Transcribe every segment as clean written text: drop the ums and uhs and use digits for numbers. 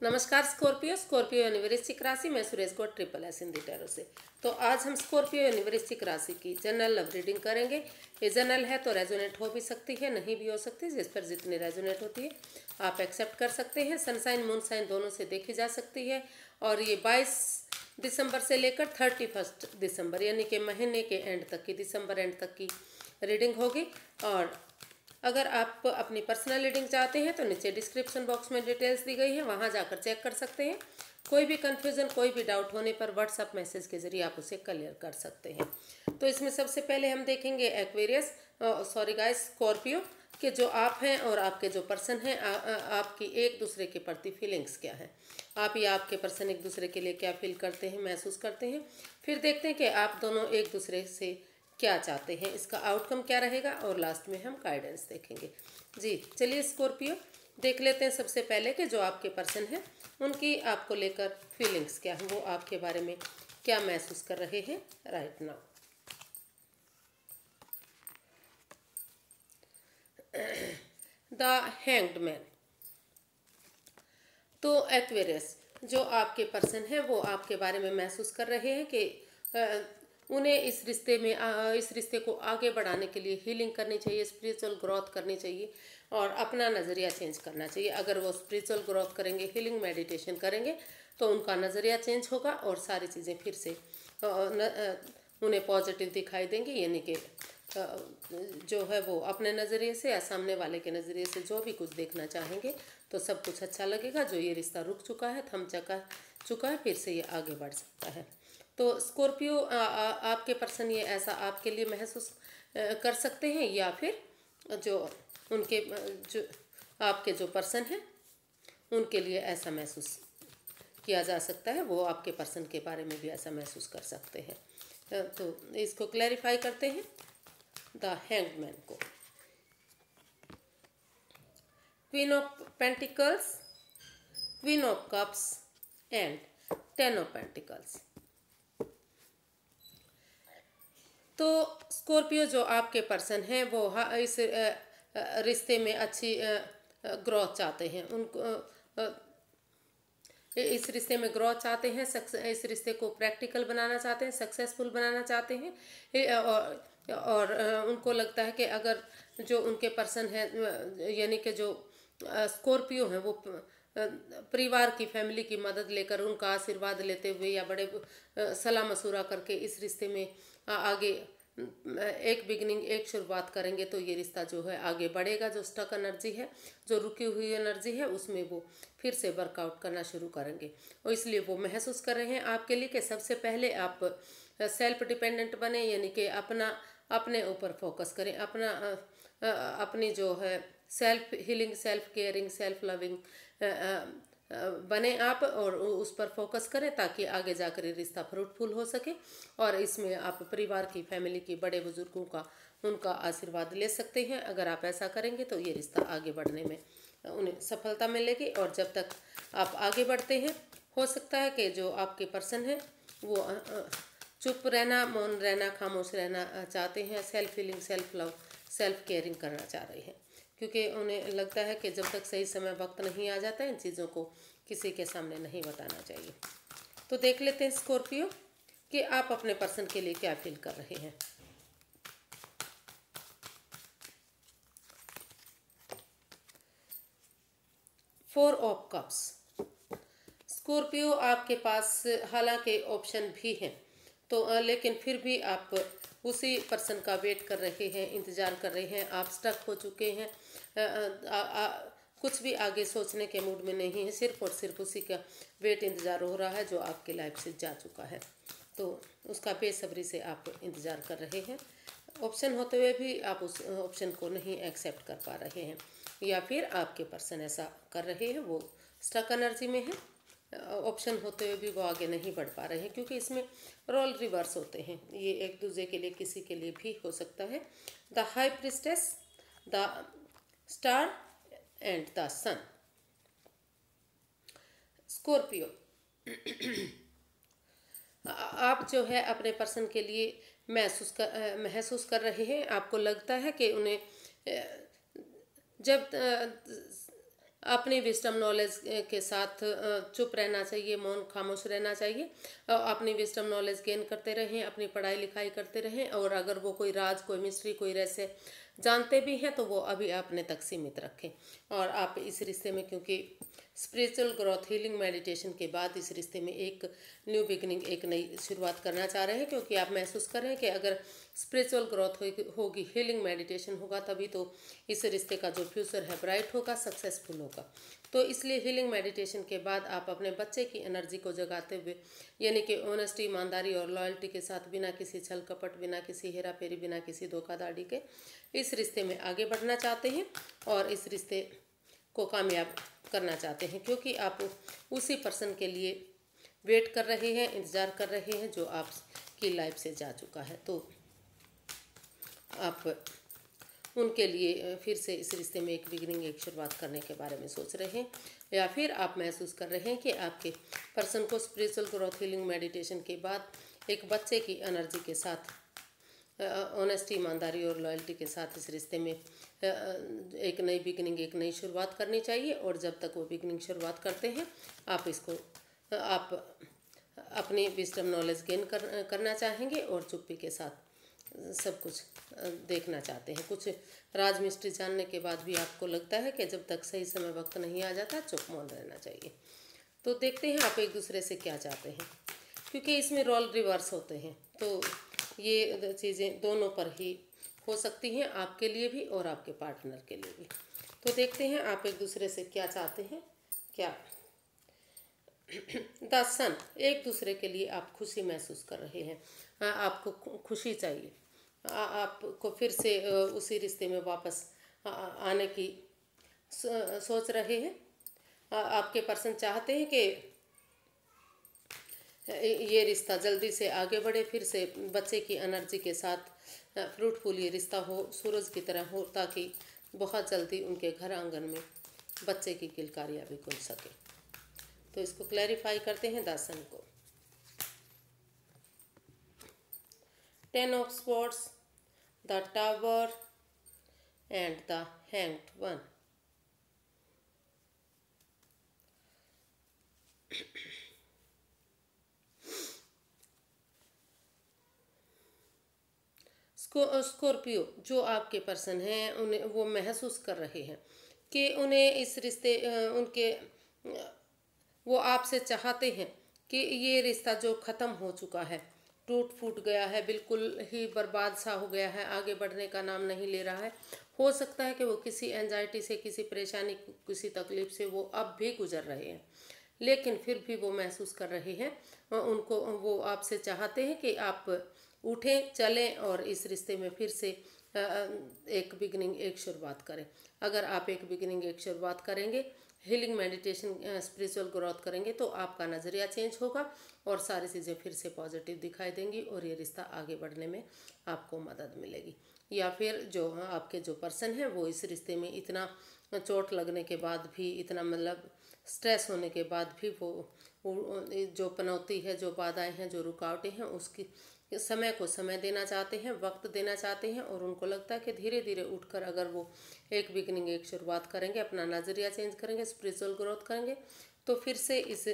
नमस्कार Scorpio. Scorpio यानी वृश्चिक राशि में Suresh Gaur triple S Hindi tarot से। तो आज हम स्कॉर्पियो यानी वृश्चिक राशि की जनरल लव रीडिंग करेंगे। ये जनरल है तो रेजोनेट हो भी सकती है, नहीं भी हो सकती। जिस पर जितनी रेजोनेट होती है आप एक्सेप्ट कर सकते हैं। सनसाइन मून साइन दोनों से देखी जा सकती है। और ये 22 दिसंबर से लेकर 31 दिसंबर यानी कि महीने के एंड तक की, दिसंबर एंड तक की रीडिंग होगी। और अगर आप अपनी पर्सनल रीडिंग चाहते हैं तो नीचे डिस्क्रिप्शन बॉक्स में डिटेल्स दी गई है, वहां जाकर चेक कर सकते हैं। कोई भी कन्फ्यूज़न, कोई भी डाउट होने पर व्हाट्सएप मैसेज के जरिए आप उसे क्लियर कर सकते हैं। तो इसमें सबसे पहले हम देखेंगे एक्वेरियस गाइस स्कॉर्पियो के जो आप हैं और आपके जो पर्सन हैं, आपकी एक दूसरे के प्रति फीलिंग्स क्या है, आप या आपके पर्सन एक दूसरे के लिए क्या फील करते हैं, महसूस करते हैं। फिर देखते हैं कि आप दोनों एक दूसरे से क्या चाहते हैं, इसका आउटकम क्या रहेगा, और लास्ट में हम गाइडेंस देखेंगे। जी चलिए स्कॉर्पियो देख लेते हैं सबसे पहले कि जो आपके पर्सन हैं उनकी आपको लेकर फीलिंग्स क्या हैं, वो आपके बारे में क्या महसूस कर रहे हैं right now. The hanged man. तो एक्वेरियस जो आपके पर्सन हैं वो आपके बारे में महसूस कर रहे हैं कि उन्हें इस रिश्ते को आगे बढ़ाने के लिए हीलिंग करनी चाहिए, स्पिरिचुअल ग्रोथ करनी चाहिए और अपना नज़रिया चेंज करना चाहिए। अगर वो स्पिरिचुअल ग्रोथ करेंगे, हीलिंग मेडिटेशन करेंगे तो उनका नज़रिया चेंज होगा और सारी चीज़ें फिर से उन्हें पॉजिटिव दिखाई देंगी। यानी कि जो है वो अपने नज़रिए से या सामने वाले के नज़रिए से जो भी कुछ देखना चाहेंगे तो सब कुछ अच्छा लगेगा। जो ये रिश्ता रुक चुका है, थम चुका है, फिर से ये आगे बढ़ सकता है। तो स्कॉर्पियो आपके पर्सन ये ऐसा आपके लिए महसूस कर सकते हैं, या फिर जो उनके जो आपके जो पर्सन हैं उनके लिए ऐसा महसूस किया जा सकता है, वो आपके पर्सन के बारे में भी ऐसा महसूस कर सकते हैं। तो इसको क्लैरिफाई करते हैं द हैंग्ड मैन को। Queen of pentacles, queen of cups and 10 of pentacles. तो स्कॉर्पियो जो आपके पर्सन हैं वो इस रिश्ते में अच्छी ग्रोथ चाहते हैं। उनको इस रिश्ते में ग्रोथ चाहते हैं, इस रिश्ते को प्रैक्टिकल बनाना चाहते हैं, सक्सेसफुल बनाना चाहते हैं। और उनको लगता है कि अगर जो उनके पर्सन हैं यानी कि जो स्कॉर्पियो हैं वो परिवार की, फैमिली की मदद लेकर, उनका आशीर्वाद लेते हुए या बड़े सलाह मशूरा करके इस रिश्ते में आगे एक बिगनिंग, एक शुरुआत करेंगे तो ये रिश्ता जो है आगे बढ़ेगा। जो स्टक एनर्जी है, जो रुकी हुई एनर्जी है, उसमें वो फिर से वर्कआउट करना शुरू करेंगे। और इसलिए वो महसूस कर रहे हैं आपके लिए कि सबसे पहले आप सेल्फ डिपेंडेंट बने, यानी कि अपने ऊपर फोकस करें, अपनी जो है self healing, self caring, self loving बने आप, और उस पर फोकस करें ताकि आगे जाकर ये रिश्ता फ्रूटफुल हो सके। और इसमें आप परिवार की, फैमिली की, बड़े बुजुर्गों का, उनका आशीर्वाद ले सकते हैं। अगर आप ऐसा करेंगे तो ये रिश्ता आगे बढ़ने में उन्हें सफलता मिलेगी। और जब तक आप आगे बढ़ते हैं, हो सकता है कि जो आपके पर्सन हैं वो चुप रहना, मौन रहना, खामोश रहना चाहते हैं, self healing, self love, self caring करना चाह रहे हैं, क्योंकि उन्हें लगता है कि जब तक सही समय वक्त नहीं आ जाता इन चीज़ों को किसी के सामने नहीं बताना चाहिए। तो देख लेते हैं स्कॉर्पियो कि आप अपने पर्सन के लिए क्या फील कर रहे हैं। Four of cups. स्कॉर्पियो आपके पास हालांकि ऑप्शन भी हैं तो लेकिन फिर भी आप उसी पर्सन का वेट कर रहे हैं, इंतज़ार कर रहे हैं। आप स्टक हो चुके हैं, कुछ भी आगे सोचने के मूड में नहीं है, सिर्फ और सिर्फ उसी का वेट, इंतज़ार हो रहा है जो आपके लाइफ से जा चुका है। तो उसका बेसब्री से आप इंतज़ार कर रहे हैं। ऑप्शन होते हुए भी आप उस ऑप्शन को नहीं एक्सेप्ट कर पा रहे हैं, या फिर आपके पर्सन ऐसा कर रहे हैं, वो स्टक एनर्जी में है। ऑप्शन होते हुए भी वो आगे नहीं बढ़ पा रहे हैं क्योंकि इसमें रोल रिवर्स होते हैं। ये एक दूसरे के लिए, किसी के लिए भी हो सकता है। The high priestess, the star and the sun. Scorpio आप जो है अपने पर्सन के लिए महसूस कर रहे हैं। आपको लगता है कि उन्हें जब अपनी विजडम नॉलेज के साथ चुप रहना चाहिए, मौन खामोश रहना चाहिए। अपनी विजडम नॉलेज गेन करते रहें, अपनी पढ़ाई लिखाई करते रहें, और अगर वो कोई राज, कोई मिस्ट्री, कोई रहस्य जानते भी हैं तो वो अभी अपने तक सीमित रखें। और आप इस रिश्ते में, क्योंकि स्पिरिचुअल ग्रोथ, हीलिंग, मेडिटेशन के बाद इस रिश्ते में एक न्यू बिगनिंग, एक नई शुरुआत करना चाह रहे हैं, क्योंकि आप महसूस कर रहे हैं कि अगर स्पिरिचुअल ग्रोथ होगी, हीलिंग, मेडिटेशन होगा, तभी तो इस रिश्ते का जो फ्यूचर है ब्राइट होगा, सक्सेसफुल होगा। तो इसलिए हीलिंग मेडिटेशन के बाद आप अपने बच्चे की एनर्जी को जगाते हुए, यानी कि ऑनेस्टी, ईमानदारी और लॉयल्टी के साथ, बिना किसी छल कपट, बिना किसी हेरा फेरी, बिना किसी धोखाधड़ी के इस रिश्ते में आगे बढ़ना चाहते हैं और इस रिश्ते को कामयाब करना चाहते हैं, क्योंकि आप उसी पर्सन के लिए वेट कर रहे हैं, इंतज़ार कर रहे हैं जो आपकी लाइफ से जा चुका है। तो आप उनके लिए फिर से इस रिश्ते में एक बिगिनिंग, एक शुरुआत करने के बारे में सोच रहे हैं, या फिर आप महसूस कर रहे हैं कि आपके पर्सन को स्पिरिचुअल ग्रोथ, हीलिंग, मेडिटेशन के बाद एक बच्चे की एनर्जी के साथ, ऑनेस्टी, ईमानदारी और लॉयल्टी के साथ इस रिश्ते में एक नई बिगिनिंग, एक नई शुरुआत करनी चाहिए। और जब तक वो बिगिनिंग शुरुआत करते हैं, आप अपनी विजडम नॉलेज गेन करना चाहेंगे और चुप्पी के साथ सब कुछ देखना चाहते हैं। कुछ राज मिस्ट्री जानने के बाद भी आपको लगता है कि जब तक सही समय वक्त नहीं आ जाता, चुप मौन रहना चाहिए। तो देखते हैं आप एक दूसरे से क्या चाहते हैं, क्योंकि इसमें रोल रिवर्स होते हैं, तो ये चीज़ें दोनों पर ही हो सकती हैं, आपके लिए भी और आपके पार्टनर के लिए भी। तो देखते हैं आप एक दूसरे से क्या चाहते हैं। क्या द सन, एक दूसरे के लिए आप खुशी महसूस कर रहे हैं, आपको खुशी चाहिए, आपको फिर से उसी रिश्ते में वापस आने की सोच रहे हैं। आपके पर्सन चाहते हैं कि ये रिश्ता जल्दी से आगे बढ़े, फिर से बच्चे की एनर्जी के साथ फ्रूटफुल ये रिश्ता हो, सूरज की तरह हो, ताकि बहुत जल्दी उनके घर आंगन में बच्चे की किलकारियाँ भी गूंज सके। तो इसको क्लैरिफाई करते हैं दासन को। 10 of swords, the tower and the hanged one. Scorpio, जो आपके पर्सन हैं, उन्हें वो महसूस कर रहे हैं कि उन्हें इस रिश्ते उनके वो आपसे चाहते हैं कि ये रिश्ता जो ख़त्म हो चुका है, टूट फूट गया है, बिल्कुल ही बर्बाद सा हो गया है, आगे बढ़ने का नाम नहीं ले रहा है। हो सकता है कि वो किसी एंजाइटी से, किसी परेशानी, किसी तकलीफ से वो अब भी गुजर रहे हैं, लेकिन फिर भी वो महसूस कर रहे हैं, उनको वो आपसे चाहते हैं कि आप उठें, चलें और इस रिश्ते में फिर से एक बिगिनिंग, एक शुरुआत करें। अगर आप एक बिगिनिंग, एक शुरुआत करेंगे, हीलिंग, मेडिटेशन, स्पिरिचुअल ग्रोथ करेंगे, तो आपका नज़रिया चेंज होगा और सारी चीज़ें फिर से पॉजिटिव दिखाई देंगी और ये रिश्ता आगे बढ़ने में आपको मदद मिलेगी। या फिर जो आपके जो पर्सन है, वो इस रिश्ते में इतना चोट लगने के बाद भी, इतना मतलब स्ट्रेस होने के बाद भी वो जो पनौती है, जो बाधाएं हैं, जो रुकावटें हैं, उसकी समय को समय देना चाहते हैं, वक्त देना चाहते हैं, और उनको लगता है कि धीरे धीरे उठकर अगर वो एक बिगिनिंग, एक शुरुआत करेंगे, अपना नज़रिया चेंज करेंगे, स्पिरिचुअल ग्रोथ करेंगे, तो फिर से इस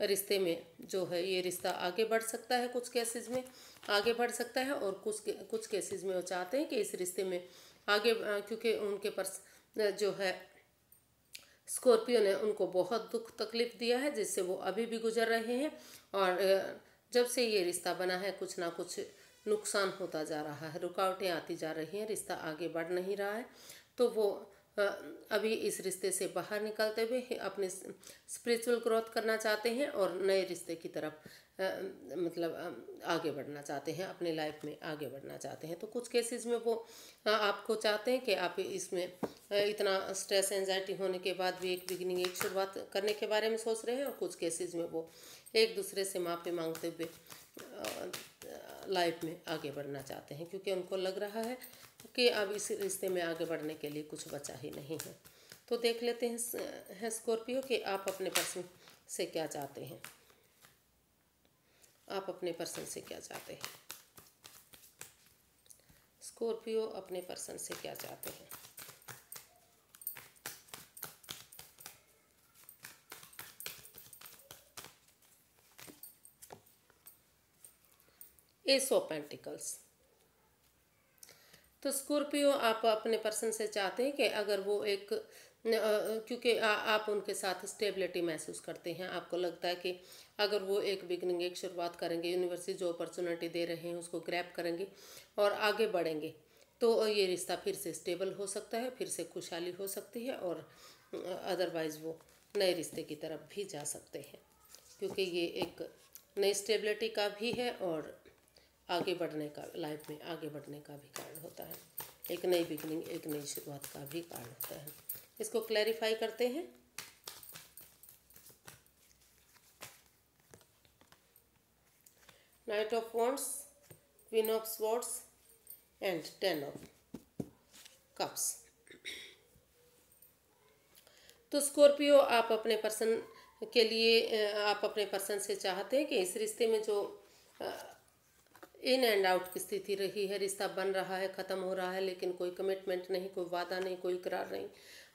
रिश्ते में जो है ये रिश्ता आगे बढ़ सकता है। कुछ केसेस में आगे बढ़ सकता है और कुछ केसेस में वो चाहते हैं कि इस रिश्ते में आगे, क्योंकि उनके पास जो है स्कॉर्पियो ने उनको बहुत दुख तकलीफ दिया है, जिससे वो अभी भी गुजर रहे हैं, और जब से ये रिश्ता बना है कुछ ना कुछ नुकसान होता जा रहा है, रुकावटें आती जा रही हैं, रिश्ता आगे बढ़ नहीं रहा है। तो वो अभी इस रिश्ते से बाहर निकलते हुए अपने स्पिरिचुअल ग्रोथ करना चाहते हैं और नए रिश्ते की तरफ मतलब आगे बढ़ना चाहते हैं, अपनी लाइफ में आगे बढ़ना चाहते हैं। तो कुछ केसेस में वो आपको चाहते हैं कि आप इसमें इतना स्ट्रेस, एंजाइटी होने के बाद भी एक बिगिनिंग, एक शुरुआत करने के बारे में सोच रहे हैं, और कुछ केसेस में वो एक दूसरे से माफ़ी मांगते हुए लाइफ में आगे बढ़ना चाहते हैं, क्योंकि उनको लग रहा है कि अब इस रिश्ते में आगे बढ़ने के लिए कुछ बचा ही नहीं है। तो देख लेते हैं स्कॉर्पियो कि आप अपने पर्सन से क्या चाहते हैं। आप अपने पर्सन से क्या चाहते हैं? स्कॉर्पियो अपने पर्सन से क्या चाहते हैं? S of pentacles. तो स्कॉर्पियो आप अपने पर्सन से चाहते हैं कि अगर वो एक क्योंकि आप उनके साथ स्टेबिलिटी महसूस करते हैं, आपको लगता है कि अगर वो एक बिगनिंग, एक शुरुआत करेंगे, यूनिवर्सिटी जो अपॉर्चुनिटी दे रहे हैं उसको ग्रैब करेंगे और आगे बढ़ेंगे, तो ये रिश्ता फिर से स्टेबल हो सकता है, फिर से खुशहाली हो सकती है और अदरवाइज़ वो नए रिश्ते की तरफ भी जा सकते हैं, क्योंकि ये एक नई स्टेबिलिटी का भी है और आगे बढ़ने का, लाइफ में आगे बढ़ने का भी कार्ड होता है। एक नई बिगनिंग, एक नई शुरुआत का भी कार्ड होता है। इसको क्लैरिफाई करते हैं। Night of wands, queen of swords and 10 of cups. तो स्कॉर्पियो आप अपने पर्सन के लिए, आप अपने पर्सन से चाहते हैं कि इस रिश्ते में जो इन एंड आउट की स्थिति रही है, रिश्ता बन रहा है, ख़त्म हो रहा है, लेकिन कोई कमिटमेंट नहीं, कोई वादा नहीं, कोई इकरार नहीं,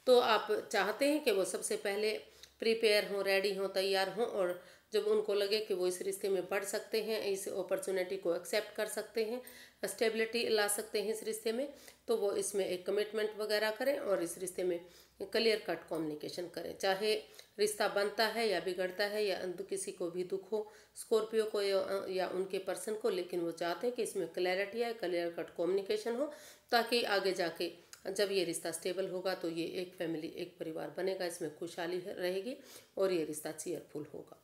तो आप चाहते हैं कि वो सबसे पहले प्रिपेयर हों, रेडी हों, तैयार हों, और जब उनको लगे कि वो इस रिश्ते में बढ़ सकते हैं, इस अपॉर्चुनिटी को एक्सेप्ट कर सकते हैं, स्टेबिलिटी ला सकते हैं इस रिश्ते में, तो वो इसमें एक कमिटमेंट वगैरह करें और इस रिश्ते में क्लियर कट कम्युनिकेशन करें। चाहे रिश्ता बनता है या बिगड़ता है या किसी को भी दुख हो, स्कॉर्पियो को या उनके पर्सन को, लेकिन वो चाहते हैं कि इसमें क्लैरिटी आए, क्लियर कट कम्युनिकेशन हो, ताकि आगे जाके जब ये रिश्ता स्टेबल होगा तो ये एक फैमिली, एक परिवार बनेगा, इसमें खुशहाली रहेगी और ये रिश्ता चीयरफुल होगा।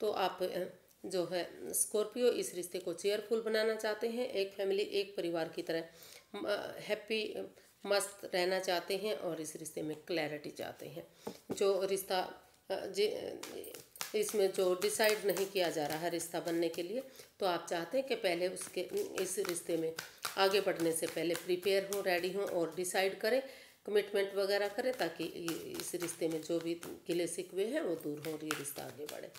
तो आप जो है स्कॉर्पियो इस रिश्ते को चेयरफुल बनाना चाहते हैं, एक फैमिली, एक परिवार की तरह हैप्पी मस्त रहना चाहते हैं और इस रिश्ते में क्लैरिटी चाहते हैं। जो रिश्ता इसमें जो डिसाइड नहीं किया जा रहा है रिश्ता बनने के लिए, तो आप चाहते हैं कि पहले उसके इस रिश्ते में आगे बढ़ने से पहले प्रिपेयर हों, रेडी हों और डिसाइड करें, कमिटमेंट वगैरह करें, ताकि इस रिश्ते में जो भी गिले शिकवे हैं वो दूर हों और ये रिश्ता आगे बढ़े।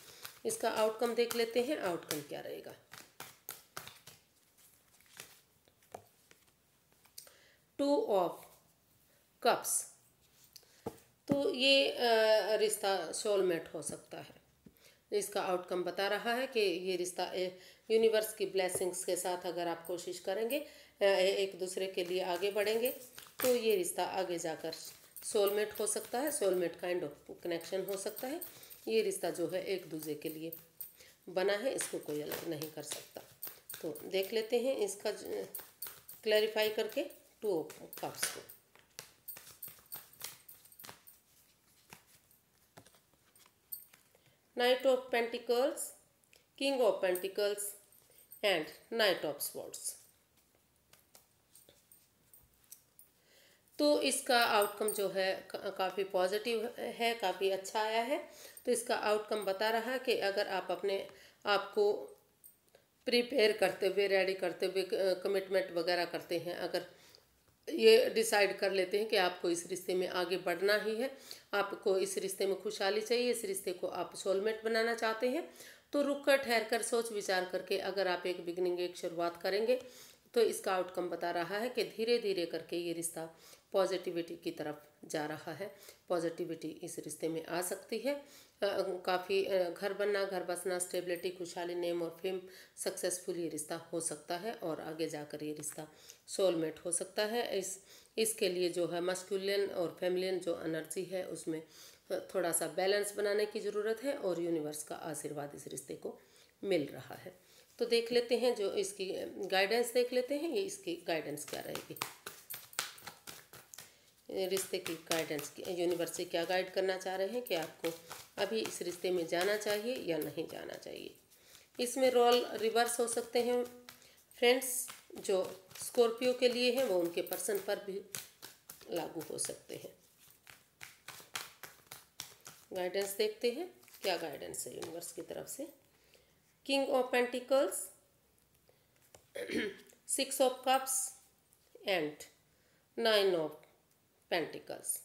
इसका आउटकम देख लेते हैं, आउटकम क्या रहेगा। Two of cups. तो ये रिश्ता सोलमेट हो सकता है। इसका आउटकम बता रहा है कि ये रिश्ता यूनिवर्स की ब्लेसिंग्स के साथ अगर आप कोशिश करेंगे, एक दूसरे के लिए आगे बढ़ेंगे, तो ये रिश्ता आगे जाकर सोलमेट हो सकता है, सोलमेट काइंड ऑफ कनेक्शन हो सकता है। ये रिश्ता जो है एक दूसरे के लिए बना है, इसको कोई अलग नहीं कर सकता। तो देख लेते हैं इसका क्लैरिफाई करके टू ऑफ कप्स को। Night of pentacles, king of pentacles and night of swords. तो इसका आउटकम जो है काफ़ी पॉजिटिव है, काफ़ी अच्छा आया है। तो इसका आउटकम बता रहा है कि अगर आप अपने आप को प्रिपेयर करते हुए, रेडी करते हुए, कमिटमेंट वगैरह करते हैं, अगर ये डिसाइड कर लेते हैं कि आपको इस रिश्ते में आगे बढ़ना ही है, आपको इस रिश्ते में खुशहाली चाहिए, इस रिश्ते को आप सोलमेट बनाना चाहते हैं, तो रुक कर, ठहर कर, सोच विचार करके अगर आप एक बिगनिंग, एक शुरुआत करेंगे, तो इसका आउटकम बता रहा है कि धीरे धीरे करके ये रिश्ता पॉजिटिविटी की तरफ जा रहा है। पॉजिटिविटी इस रिश्ते में आ सकती है। काफ़ी घर बनना, घर बसना, स्टेबिलिटी, खुशहाली, नेम और फेम, सक्सेसफुल ये रिश्ता हो सकता है और आगे जाकर ये रिश्ता सोलमेट हो सकता है। इसके लिए जो है मस्कुलिन और फेमिलिन जो एनर्जी है उसमें थोड़ा सा बैलेंस बनाने की ज़रूरत है और यूनिवर्स का आशीर्वाद इस रिश्ते को मिल रहा है। तो देख लेते हैं, जो इसकी गाइडेंस देख लेते हैं, ये इसकी गाइडेंस क्या रहेगी। रिश्ते की गाइडेंस, यूनिवर्स से क्या गाइड करना चाह रहे हैं कि आपको अभी इस रिश्ते में जाना चाहिए या नहीं जाना चाहिए। इसमें रोल रिवर्स हो सकते हैं फ्रेंड्स, जो स्कॉर्पियो के लिए हैं वो उनके पर्सन पर भी लागू हो सकते हैं। गाइडेंस देखते हैं, क्या गाइडेंस है यूनिवर्स की तरफ से। King of pentacles, 6 of cups and 9 of pentacles.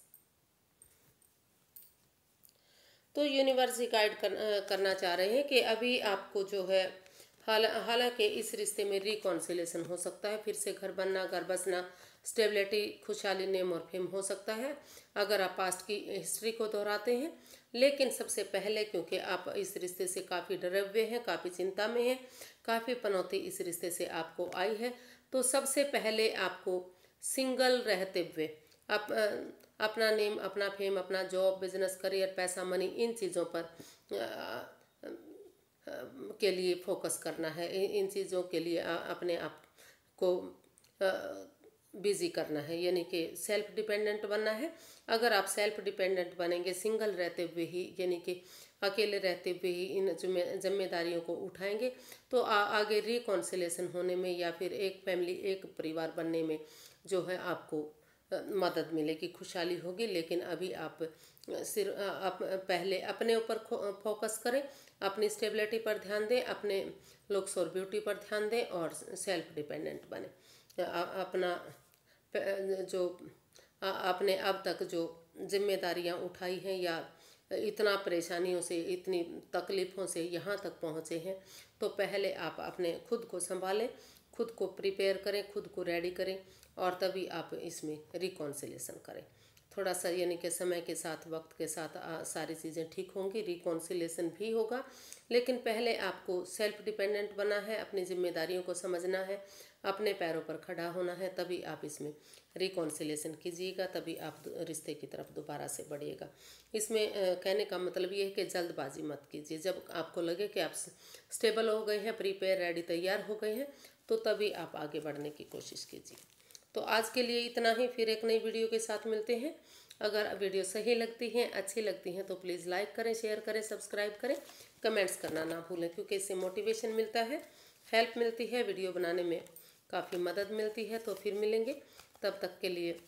तो यूनिवर्स ही गाइड करना चाह रहे हैं कि अभी आपको जो है हालांकि इस रिश्ते में रिकॉन्सिलेशन हो सकता है, फिर से घर बनना, घर बसना, स्टेबिलिटी, खुशहाली, नेम और फेम हो सकता है अगर आप पास्ट की हिस्ट्री को दोहराते हैं। लेकिन सबसे पहले, क्योंकि आप इस रिश्ते से काफ़ी डरे हुए हैं, काफ़ी चिंता में हैं, काफ़ी पनौती इस रिश्ते से आपको आई है, तो सबसे पहले आपको सिंगल रहते हुए अपना नेम, अपना फेम, अपना जॉब, बिजनेस, करियर, पैसा, मनी, इन चीज़ों पर के लिए फोकस करना है। इन चीज़ों के लिए अपने आप को बिजी करना है, यानी कि सेल्फ डिपेंडेंट बनना है। अगर आप सेल्फ डिपेंडेंट बनेंगे, सिंगल रहते हुए ही, यानी कि अकेले रहते हुए ही इन जिम्मेदारियों को उठाएंगे, तो आगे रिकॉन्सिलेशन होने में या फिर एक फैमिली, एक परिवार बनने में जो है आपको मदद मिलेगी, खुशहाली होगी। लेकिन अभी आप सिर्फ आप पहले अपने ऊपर फोकस करें, अपनी स्टेबिलिटी पर ध्यान दें, अपने लुक्स और ब्यूटी पर ध्यान दें और सेल्फ डिपेंडेंट बने। अपना जो आपने अब तक जो जिम्मेदारियां उठाई हैं या इतना परेशानियों से, इतनी तकलीफ़ों से यहाँ तक पहुँचे हैं, तो पहले आप अपने खुद को संभालें, खुद को प्रिपेयर करें, खुद को रेडी करें और तभी आप इसमें रिकॉन्सिलेशन करें। थोड़ा सा, यानी कि समय के साथ, वक्त के साथ सारी चीज़ें ठीक होंगी, रिकॉन्सिलेशन भी होगा। लेकिन पहले आपको सेल्फ डिपेंडेंट बनना है, अपनी जिम्मेदारियों को समझना है, अपने पैरों पर खड़ा होना है, तभी आप इसमें रिकॉन्सिलेशन कीजिएगा, तभी आप रिश्ते की तरफ दोबारा से बढ़िएगा। इसमें कहने का मतलब ये है कि जल्दबाजी मत कीजिए। जब आपको लगे कि आप स्टेबल हो गए हैं, प्रिपेयर, रेडी, तैयार हो गए हैं, तो तभी आप आगे बढ़ने की कोशिश कीजिए। तो आज के लिए इतना ही, फिर एक नई वीडियो के साथ मिलते हैं। अगर वीडियो सही लगती हैं, अच्छी लगती हैं, तो प्लीज़ लाइक करें, शेयर करें, सब्सक्राइब करें, कमेंट्स करना ना भूलें, क्योंकि इससे मोटिवेशन मिलता है, हेल्प मिलती है, वीडियो बनाने में काफ़ी मदद मिलती है। तो फिर मिलेंगे, तब तक के लिए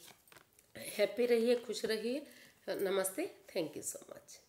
हैप्पी रहिए, खुश रहिए। नमस्ते, थैंक यू सो मच।